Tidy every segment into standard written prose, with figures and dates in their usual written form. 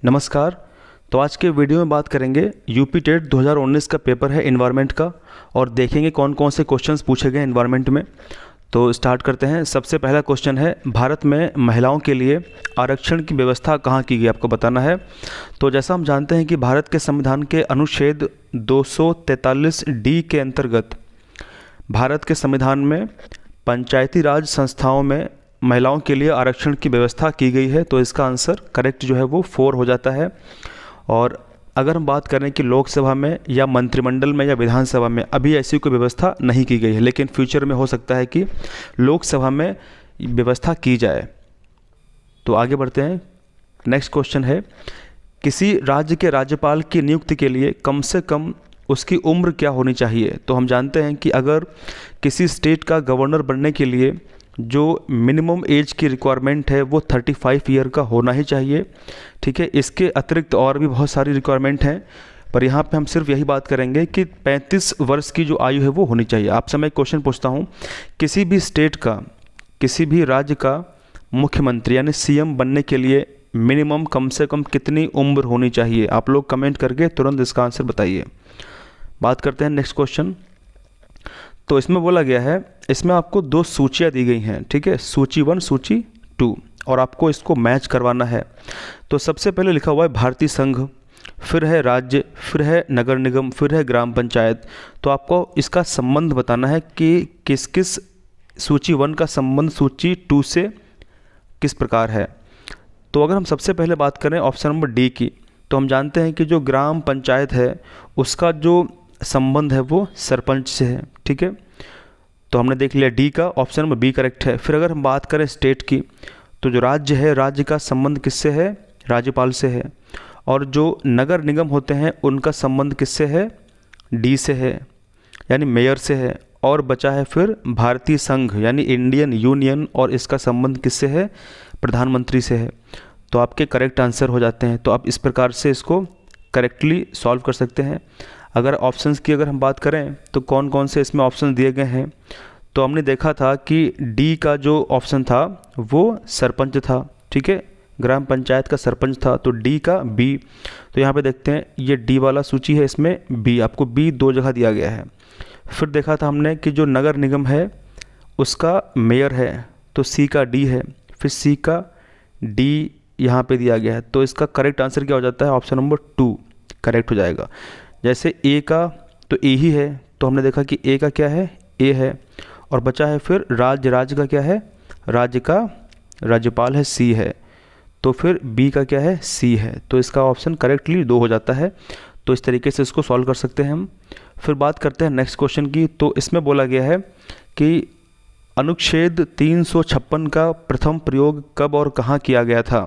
नमस्कार। तो आज के वीडियो में बात करेंगे यूपी टेट 2019 का पेपर है एनवायरनमेंट का, और देखेंगे कौन कौन से क्वेश्चंस पूछे गए एनवायरनमेंट में। तो स्टार्ट करते हैं। सबसे पहला क्वेश्चन है, भारत में महिलाओं के लिए आरक्षण की व्यवस्था कहाँ की गई, आपको बताना है। तो जैसा हम जानते हैं कि भारत के संविधान के अनुच्छेद 243D के अंतर्गत भारत के संविधान में पंचायती राज संस्थाओं में महिलाओं के लिए आरक्षण की व्यवस्था की गई है। तो इसका आंसर करेक्ट जो है वो 4 हो जाता है। और अगर हम बात करें कि लोकसभा में या मंत्रिमंडल में या विधानसभा में अभी ऐसी कोई व्यवस्था नहीं की गई है, लेकिन फ्यूचर में हो सकता है कि लोकसभा में व्यवस्था की जाए। तो आगे बढ़ते हैं। नेक्स्ट क्वेश्चन है, किसी राज्य के राज्यपाल की नियुक्ति के लिए कम से कम उसकी उम्र क्या होनी चाहिए। तो हम जानते हैं कि अगर किसी स्टेट का गवर्नर बनने के लिए जो मिनिमम एज की रिक्वायरमेंट है वो 35 ईयर का होना ही चाहिए। ठीक है, इसके अतिरिक्त और भी बहुत सारी रिक्वायरमेंट हैं, पर यहाँ पे हम सिर्फ यही बात करेंगे कि 35 वर्ष की जो आयु है वो होनी चाहिए। आपसे मैं क्वेश्चन पूछता हूँ, किसी भी स्टेट का, किसी भी राज्य का मुख्यमंत्री यानी सीएम बनने के लिए मिनिमम कम से कम कितनी उम्र होनी चाहिए? आप लोग कमेंट करके तुरंत इसका आंसर बताइए। बात करते हैं नेक्स्ट क्वेश्चन। तो इसमें बोला गया है, इसमें आपको 2 सूचियाँ दी गई हैं, ठीक है, सूची 1 सूची 2, और आपको इसको मैच करवाना है। तो सबसे पहले लिखा हुआ है भारतीय संघ, फिर है राज्य, फिर है नगर निगम, फिर है ग्राम पंचायत। तो आपको इसका संबंध बताना है कि किस किस सूची 1 का संबंध सूची 2 से किस प्रकार है। तो अगर हम सबसे पहले बात करें ऑप्शन नंबर डी की, तो हम जानते हैं कि जो ग्राम पंचायत है उसका जो संबंध है वो सरपंच से है। ठीक है, तो हमने देख लिया डी का, ऑप्शन नंबर बी करेक्ट है। फिर अगर हम बात करें स्टेट की, तो जो राज्य है, राज्य का संबंध किससे है? राज्यपाल से है। और जो नगर निगम होते हैं उनका संबंध किससे है? डी से है, यानी मेयर से है। और बचा है फिर भारतीय संघ यानी इंडियन यूनियन, और इसका संबंध किससे है? प्रधानमंत्री से है। तो आपके करेक्ट आंसर हो जाते हैं। तो आप इस प्रकार से इसको करेक्टली सॉल्व कर सकते हैं। अगर ऑप्शंस की अगर हम बात करें तो कौन कौन से इसमें ऑप्शन दिए गए हैं, तो हमने देखा था कि डी का जो ऑप्शन था वो सरपंच था। ठीक है, ग्राम पंचायत का सरपंच था, तो डी का बी। तो यहाँ पे देखते हैं ये डी वाला सूची है, इसमें बी, आपको बी 2 जगह दिया गया है। फिर देखा था हमने कि जो नगर निगम है उसका मेयर है, तो सी का डी है, फिर सी का डी यहाँ पे दिया गया है। तो इसका करेक्ट आंसर क्या हो जाता है? ऑप्शन नंबर 2 करेक्ट हो जाएगा। जैसे ए का तो ए ही है, तो हमने देखा कि ए का क्या है? ए है। और बचा है फिर राज्य, राज्य का क्या है? राज्य का राज्यपाल है, सी है। तो फिर बी का क्या है? सी है। तो इसका ऑप्शन करेक्टली 2 हो जाता है। तो इस तरीके से इसको सॉल्व कर सकते हैं हम। फिर बात करते हैं नेक्स्ट क्वेश्चन की। तो इसमें बोला गया है कि अनुच्छेद 356 का प्रथम प्रयोग कब और कहाँ किया गया था।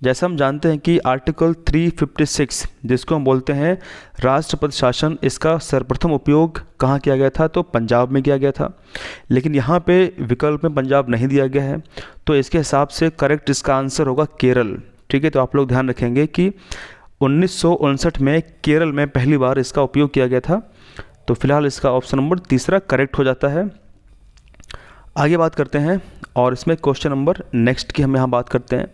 जैसा हम जानते हैं कि आर्टिकल 356 जिसको हम बोलते हैं राष्ट्रपति शासन, इसका सर्वप्रथम उपयोग कहाँ किया गया था? तो पंजाब में किया गया था। लेकिन यहाँ पे विकल्प में पंजाब नहीं दिया गया है, तो इसके हिसाब से करेक्ट इसका आंसर होगा केरल। ठीक है, तो आप लोग ध्यान रखेंगे कि 1959 में केरल में पहली बार इसका उपयोग किया गया था। तो फिलहाल इसका ऑप्शन नंबर 3 करेक्ट हो जाता है। आगे बात करते हैं, और इसमें क्वेश्चन नंबर नेक्स्ट की हम यहाँ बात करते हैं।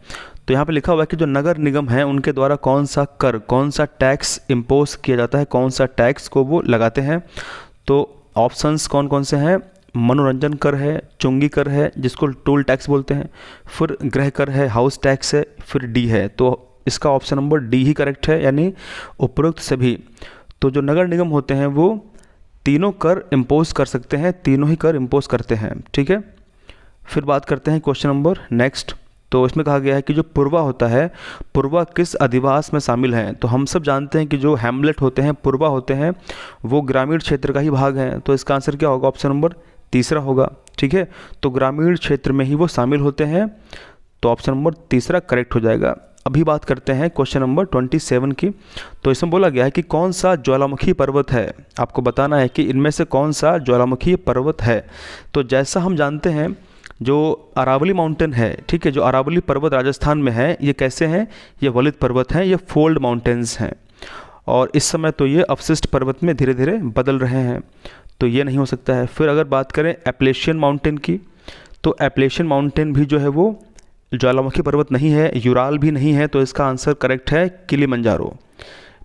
तो यहाँ पे लिखा हुआ है कि जो नगर निगम है उनके द्वारा कौन सा कर, कौन सा टैक्स इम्पोज किया जाता है, कौन सा टैक्स को वो लगाते हैं। तो ऑप्शंस कौन कौन से हैं? मनोरंजन कर है, चुंगी कर है जिसको टोल टैक्स बोलते हैं, फिर गृह कर है, हाउस टैक्स है, फिर डी है। तो इसका ऑप्शन नंबर डी ही करेक्ट है, यानी उपरोक्त सभी। तो जो नगर निगम होते हैं वो तीनों कर इम्पोज कर सकते हैं, तीनों ही कर इम्पोज करते हैं। ठीक है, फिर बात करते हैं क्वेश्चन नंबर नेक्स्ट। तो इसमें कहा गया है कि जो पुरवा होता है, पुरवा किस अधिवास में शामिल है। तो हम सब जानते हैं कि जो हैमलेट होते हैं, पुरवा होते हैं, वो ग्रामीण क्षेत्र का ही भाग है। तो इसका आंसर क्या होगा? ऑप्शन नंबर 3 होगा। ठीक है, तो ग्रामीण क्षेत्र में ही वो शामिल होते हैं। तो ऑप्शन नंबर 3 करेक्ट हो जाएगा। अभी बात करते हैं क्वेश्चन नंबर 27 की। तो इसमें बोला गया है कि कौन सा ज्वालामुखी पर्वत है। आपको बताना है कि इनमें से कौन सा ज्वालामुखी पर्वत है। तो जैसा हम जानते हैं जो अरावली माउंटेन है, ठीक है, जो अरावली पर्वत राजस्थान में है, ये कैसे हैं? ये वलित पर्वत हैं, ये फोल्ड माउंटेन्स हैं। और इस समय तो ये अवशिष्ट पर्वत में धीरे धीरे बदल रहे हैं, तो ये नहीं हो सकता है। फिर अगर बात करें एप्लेशियन माउंटेन की, तो एप्लेशियन माउंटेन भी जो है वो ज्वालामुखी पर्वत नहीं है, यूराल भी नहीं है, तो इसका आंसर करेक्ट है किलिमंजारो।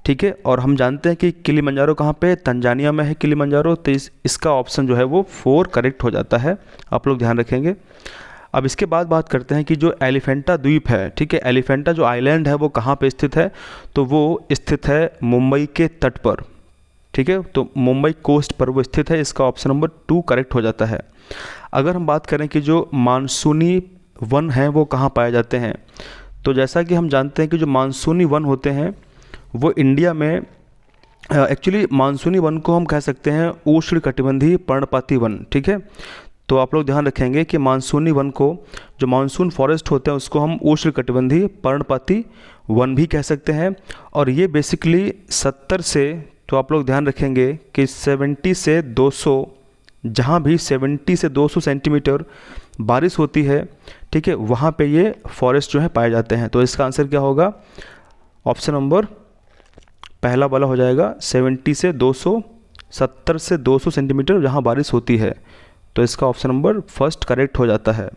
ठीक है, और हम जानते हैं कि किलिमंजारो कहाँ पे, तंजानिया में है किलिमंजारो, तो इसका ऑप्शन जो है वो 4 करेक्ट हो जाता है, आप लोग ध्यान रखेंगे। अब इसके बाद बात करते हैं कि जो एलिफेंटा द्वीप है, ठीक है, एलिफेंटा जो आइलैंड है वो कहाँ पे स्थित है, तो वो स्थित है मुंबई के तट पर। ठीक है, तो मुंबई कोस्ट पर वो स्थित है, इसका ऑप्शन नंबर 2 करेक्ट हो जाता है। अगर हम बात करें कि जो मानसूनी वन हैं वो कहाँ पाए जाते हैं, तो जैसा कि हम जानते हैं कि जो मानसूनी वन होते हैं वो इंडिया में एक्चुअली मानसूनी वन को हम कह सकते हैं उष्णकटिबंधीय पर्णपाती वन। ठीक है, तो आप लोग ध्यान रखेंगे कि मानसूनी वन को, जो मानसून फॉरेस्ट होते हैं उसको हम उष्णकटिबंधीय पर्णपाती वन भी कह सकते हैं। और ये बेसिकली 70 से, तो आप लोग ध्यान रखेंगे कि 70 से 200, जहाँ भी 70 से 200 सेंटीमीटर बारिश होती है, ठीक है, वहाँ पे ये फॉरेस्ट जो है पाए जाते हैं। तो इसका आंसर क्या होगा, ऑप्शन नंबर पहला वाला हो जाएगा 70 से 200, 70 से 200 सेंटीमीटर जहाँ बारिश होती है, तो इसका ऑप्शन नंबर फर्स्ट करेक्ट हो जाता है।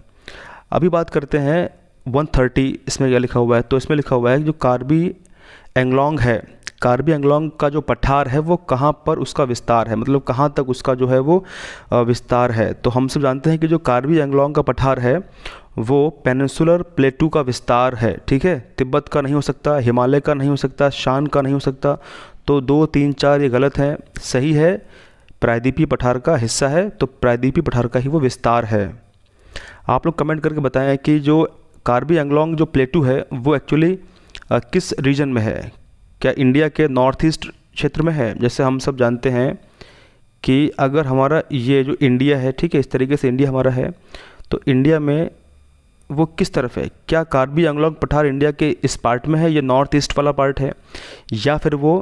अभी बात करते हैं 130, इसमें क्या लिखा हुआ है, तो इसमें लिखा हुआ है कि जो कार्बी एंगलोंग है, कार्बी एंगलोंग का जो पठार है वो कहाँ पर उसका विस्तार है, मतलब कहाँ तक उसका जो है वो विस्तार है। तो हम सब जानते हैं कि जो कार्बी एंगलोंग का पठार है वो पेनिनसुलर प्लेटू का विस्तार है। ठीक है, तिब्बत का नहीं हो सकता, हिमालय का नहीं हो सकता, शान का नहीं हो सकता, तो 2, 3, 4 ये गलत हैं। सही है, प्रायद्वीपीय पठार का हिस्सा है, तो प्रायद्वीपीय पठार का ही वो विस्तार है। आप लोग कमेंट करके बताएं कि जो कार्बी एंगलोंग जो प्लेटू है वो एक्चुअली किस रीजन में है, क्या इंडिया के नॉर्थ ईस्ट क्षेत्र में है। जैसे हम सब जानते हैं कि अगर हमारा ये जो इंडिया है, ठीक है, इस तरीके से इंडिया हमारा है, तो इंडिया में वो किस तरफ है, क्या कार्बी एंगलोंग पठार इंडिया के इस पार्ट में है, ये नॉर्थ ईस्ट वाला पार्ट है, या फिर वो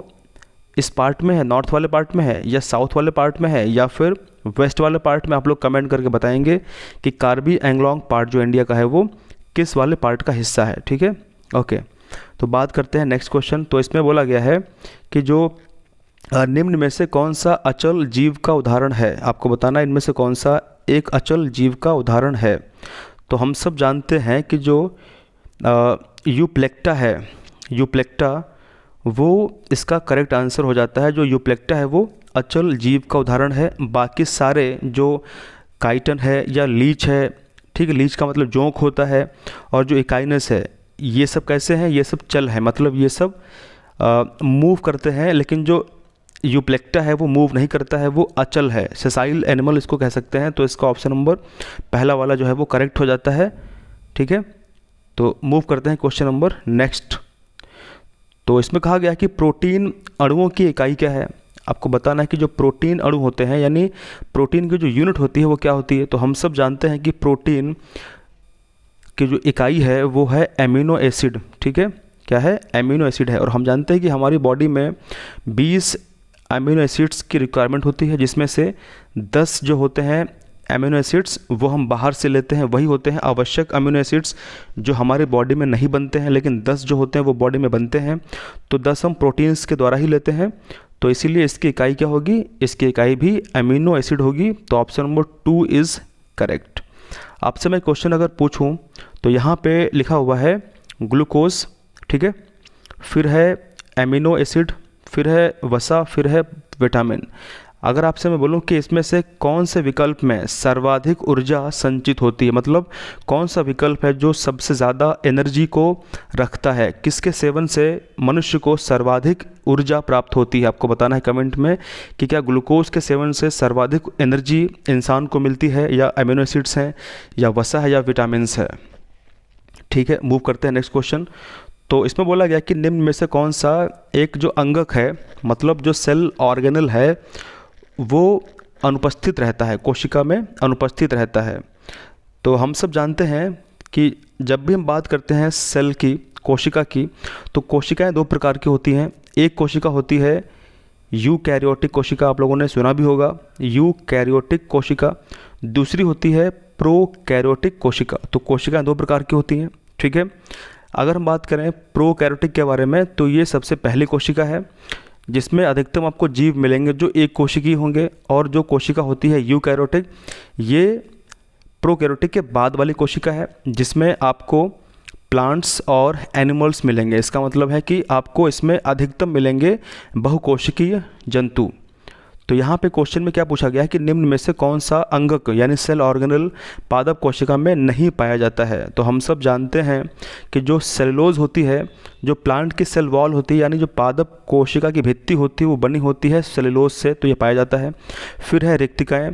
इस पार्ट में है, नॉर्थ वाले पार्ट में है, या साउथ वाले पार्ट में है, या फिर वेस्ट वाले पार्ट में। आप लोग कमेंट करके बताएंगे कि कार्बी एंगलोंग पार्ट जो इंडिया का है वो किस वाले पार्ट का हिस्सा है। ठीक है, ओके, तो बात करते हैं नेक्स्ट क्वेश्चन। तो इसमें बोला गया है कि जो निम्न में से कौन सा अचल जीव का उदाहरण है, आपको बताना इनमें से कौन सा एक अचल जीव का उदाहरण है। तो हम सब जानते हैं कि जो यूप्लेक्टा है, यूप्लेक्टा वो इसका करेक्ट आंसर हो जाता है। जो यूप्लेक्टा है वो अचल जीव का उदाहरण है। बाकी सारे जो काइटन है या लीच है, ठीक है, लीच का मतलब जोंक होता है, और जो इकाइनस है, ये सब कैसे हैं, ये सब चल है, मतलब ये सब मूव करते हैं, लेकिन जो यूप्लेक्टा है वो मूव नहीं करता है, वो अचल है, सेसाइल एनिमल इसको कह सकते हैं। तो इसका ऑप्शन नंबर पहला वाला जो है वो करेक्ट हो जाता है। ठीक है, तो मूव करते हैं क्वेश्चन नंबर नेक्स्ट। तो इसमें कहा गया कि प्रोटीन अणुओं की इकाई क्या है। आपको बताना है कि जो प्रोटीन अणु होते हैं, यानी प्रोटीन की जो यूनिट होती है वो क्या होती है। तो हम सब जानते हैं कि प्रोटीन की जो इकाई है वो है एमिनो एसिड। ठीक है, क्या है, एमिनो एसिड है। और हम जानते हैं कि हमारी बॉडी में 20 अमीनो एसिड्स की रिक्वायरमेंट होती है, जिसमें से 10 जो होते हैं अमीनो एसिड्स वो हम बाहर से लेते हैं, वही होते हैं आवश्यक अमीनो एसिड्स जो हमारे बॉडी में नहीं बनते हैं, लेकिन 10 जो होते हैं वो बॉडी में बनते हैं। तो 10 हम प्रोटीन्स के द्वारा ही लेते हैं, तो इसीलिए इसकी इकाई क्या होगी, इसकी इकाई भी अमीनो एसिड होगी। तो ऑप्शन नंबर 2 इज़ करेक्ट। आपसे मैं क्वेश्चन अगर पूछूं तो यहाँ पे लिखा हुआ है ग्लूकोज, ठीक है, फिर है एमिनो एसिड, फिर है वसा, फिर है विटामिन। अगर आपसे मैं बोलूं कि इसमें से कौन से विकल्प में सर्वाधिक ऊर्जा संचित होती है, मतलब कौन सा विकल्प है जो सबसे ज़्यादा एनर्जी को रखता है, किसके सेवन से मनुष्य को सर्वाधिक ऊर्जा प्राप्त होती है, आपको बताना है कमेंट में कि क्या ग्लूकोज के सेवन से सर्वाधिक एनर्जी इंसान को मिलती है, या अमीनो एसिड्स हैं, या वसा है, या विटामिन्स है। ठीक है, मूव करते हैं नेक्स्ट क्वेश्चन। तो इसमें बोला गया कि निम्न में से कौन सा एक जो अंगक है, मतलब जो सेल ऑर्गेनल है, वो अनुपस्थित रहता है, कोशिका में अनुपस्थित रहता है। तो हम सब जानते हैं कि जब भी हम बात करते हैं सेल की, कोशिका की, तो कोशिकाएं दो प्रकार की होती हैं। एक कोशिका होती है यूकैरियोटिक कोशिका, आप लोगों ने सुना भी होगा यूकैरियोटिक कोशिका। दूसरी होती है प्रोकैरियोटिक कोशिका। तो कोशिकाएं दो प्रकार की होती हैं, ठीक है। अगर हम बात करें प्रोकैरियोटिक के बारे में, तो ये सबसे पहली कोशिका है जिसमें अधिकतम आपको जीव मिलेंगे जो एक कोशिकीय होंगे, और जो कोशिका होती है यूकैरियोटिक, ये प्रोकैरियोटिक के बाद वाली कोशिका है जिसमें आपको प्लांट्स और एनिमल्स मिलेंगे। इसका मतलब है कि आपको इसमें अधिकतम मिलेंगे बहुकोशिकीय जंतु। तो यहाँ पे क्वेश्चन में क्या पूछा गया है कि निम्न में से कौन सा अंगक यानी सेल ऑर्गेनल पादप कोशिका में नहीं पाया जाता है। तो हम सब जानते हैं कि जो सेलुलोज होती है, जो प्लांट की सेल वॉल होती है यानी जो पादप कोशिका की भित्ति होती है वो बनी होती है सेलुलोज से, तो ये पाया जाता है। फिर है रिक्तिकाएँ,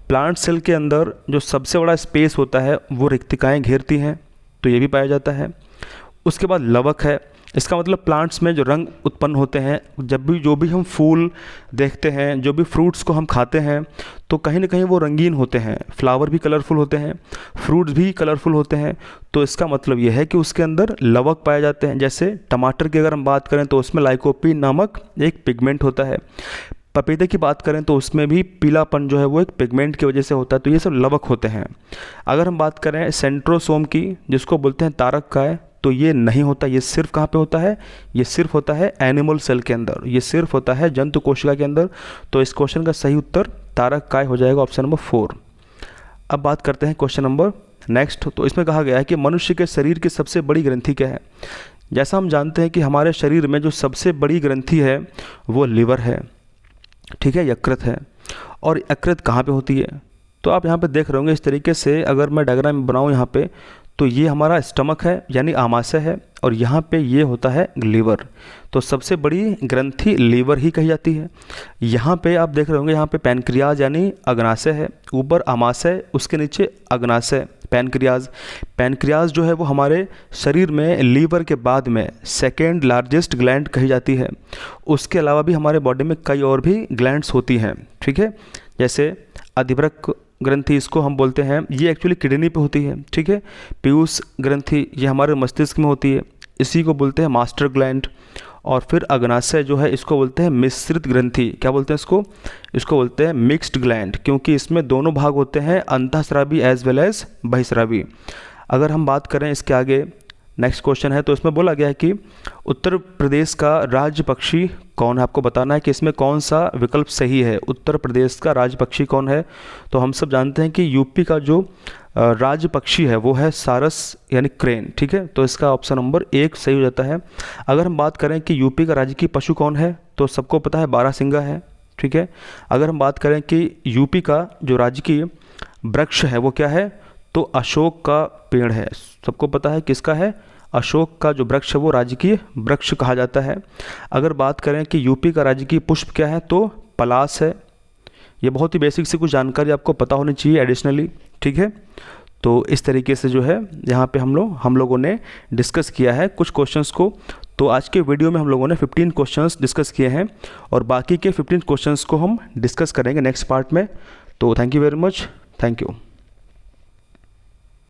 प्लांट सेल के अंदर जो सबसे बड़ा स्पेस होता है वो रिक्तिकाएँ घेरती हैं, तो ये भी पाया जाता है। उसके बाद लवक है, इसका मतलब प्लांट्स में जो रंग उत्पन्न होते हैं, जब भी जो भी हम फूल देखते हैं, जो भी फ्रूट्स को हम खाते हैं तो कहीं ना कहीं वो रंगीन होते हैं, फ्लावर भी कलरफुल होते हैं, फ्रूट्स भी कलरफुल होते हैं। तो इसका मतलब ये है कि उसके अंदर लवक पाए जाते हैं। जैसे टमाटर की अगर हम बात करें तो उसमें लाइकोपीन नामक एक पिगमेंट होता है। पपीते की बात करें तो उसमें भी पीलापन जो है वो एक पिगमेंट की वजह से होता है। तो ये सब लवक होते हैं। अगर हम बात करें सेंट्रोसोम की, जिसको बोलते हैं तारक काय, तो ये नहीं होता। ये सिर्फ कहाँ पे होता है? ये सिर्फ होता है एनिमल सेल के अंदर, ये सिर्फ होता है जंतु कोशिका के अंदर। तो इस क्वेश्चन का सही उत्तर तारक काय हो जाएगा, ऑप्शन नंबर 4। अब बात करते हैं क्वेश्चन नंबर नेक्स्ट। तो इसमें कहा गया है कि मनुष्य के शरीर की सबसे बड़ी ग्रंथि क्या है। जैसा हम जानते हैं कि हमारे शरीर में जो सबसे बड़ी ग्रंथि है वो लिवर है, ठीक है, यकृत है। और यकृत कहाँ पे होती है? तो आप यहाँ पे देख रहे होंगे इस तरीके से, अगर मैं डायग्राम बनाऊँ यहाँ पे, तो ये हमारा स्टमक है यानी आमाशय है, और यहाँ पे ये होता है लीवर। तो सबसे बड़ी ग्रंथि लीवर ही कही जाती है। यहाँ पे आप देख रहे होंगे, यहाँ पे पैनक्रियाज यानी अग्नाशय है, ऊपर आमाशय, उसके नीचे अग्नाशय पैनक्रियाज। पैनक्रियाज जो है वो हमारे शरीर में लीवर के बाद में सेकेंड लार्जेस्ट ग्लैंड कही जाती है। उसके अलावा भी हमारे बॉडी में कई और भी ग्लैंड्स होती हैं, ठीक है, जैसे अधिवृक्क ग्रंथि, इसको हम बोलते हैं, ये एक्चुअली किडनी पे होती है, ठीक है। पीयूष ग्रंथि ये हमारे मस्तिष्क में होती है, इसी को बोलते हैं मास्टर ग्लैंड। और फिर अग्नाशय जो है इसको बोलते हैं मिश्रित ग्रंथि। क्या बोलते हैं इसको? इसको बोलते हैं मिक्स्ड ग्लैंड, क्योंकि इसमें दोनों भाग होते हैं, अंतःस्रावी एज वेल एज बहिस्रावी। अगर हम बात करें इसके आगे नेक्स्ट क्वेश्चन है, तो इसमें बोला गया है कि उत्तर प्रदेश का राज्य पक्षी कौन है। आपको बताना है कि इसमें कौन सा विकल्प सही है। उत्तर प्रदेश का राज्य पक्षी कौन है? तो हम सब जानते हैं कि यूपी का जो राज्य पक्षी है वो है सारस यानी क्रेन, ठीक है। तो इसका ऑप्शन नंबर 1 सही हो जाता है। अगर हम बात करें कि यूपी का राजकीय पशु कौन है, तो सबको पता है बारहसिंगा है, ठीक है। अगर हम बात करें कि यूपी का जो राजकीय वृक्ष है वो क्या है, तो अशोक का पेड़ है। सबको पता है किसका है? अशोक का जो वृक्ष है वो राजकीय वृक्ष कहा जाता है। अगर बात करें कि यूपी का राजकीय पुष्प क्या है, तो पलाश है। ये बहुत ही बेसिक सी कुछ जानकारी आपको पता होनी चाहिए एडिशनली, ठीक है। तो इस तरीके से जो है यहाँ पे हम लोगों ने डिस्कस किया है कुछ क्वेश्चंस को। तो आज के वीडियो में हम लोगों ने 15 क्वेश्चंस डिस्कस किए हैं, और बाकी के 15 क्वेश्चंस को हम डिस्कस करेंगे नेक्स्ट पार्ट में। तो thank you very much, thank you.